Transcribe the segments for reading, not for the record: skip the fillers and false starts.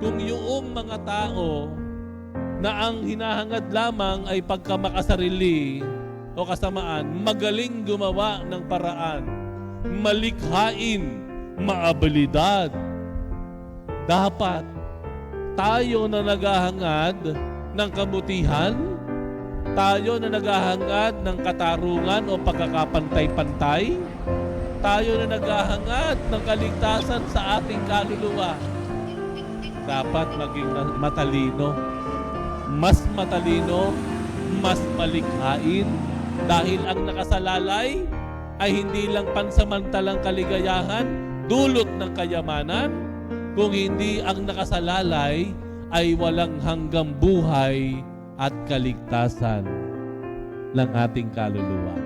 Kung yung mga tao na ang hinahangad lamang ay pagkamakasarili o kasamaan, magaling gumawa ng paraan, malikhain, maabilidad. Dapat tayo na naghahangad ng kabutihan, tayo na naghahangad ng katarungan o pagkakapantay-pantay, tayo na naghahangad ng kaligtasan sa ating kaluluwa. Dapat maging matalino, mas malikhain, dahil ang nakasalalay ay hindi lang pansamantalang kaligayahan, dulot ng kayamanan, kung hindi ang nakasalalay ay walang hanggang buhay at kaligtasan ng ating kaluluwa.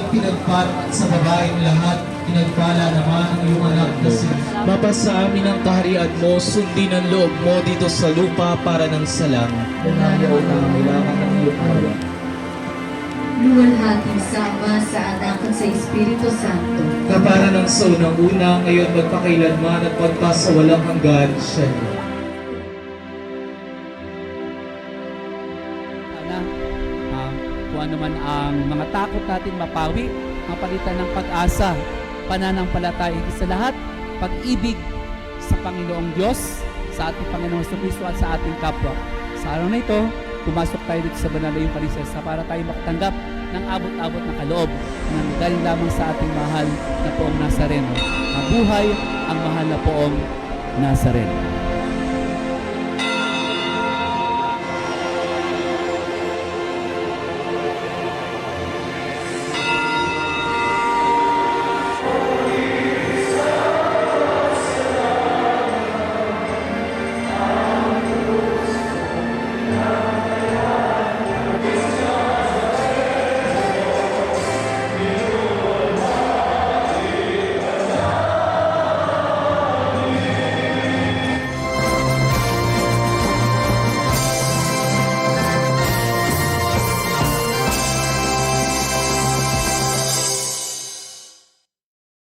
Pinagpat sa babaeng lahat, pinagpala naman ang iyong anak na si Mapasa amin ang kaharian mo, sundin ang loob mo dito sa lupa para ng salang. Nangayaw na ang kailangan ng iyong awa. Luwalhati sa Ama, sa Anak at sa Espiritu Santo. Kapara ng sa unang-una, ngayon magpakailanman at magpasawalang hanggan siya. Sana kung ano man ang mga takot natin mapawi, mapalitan ng pag-asa, pananampalataya sa lahat, pag-ibig sa Panginoong Diyos, sa ating Panginoong Jesucristo at sa ating kapwa. Sa araw na ito, pumasok tayo dito sa banal na Eucharistia para tayo makatanggap ng abot-abot na kaloob na galing lamang sa ating mahal na Poong Nazareno. Mabuhay ang mahal na Poong Nazareno.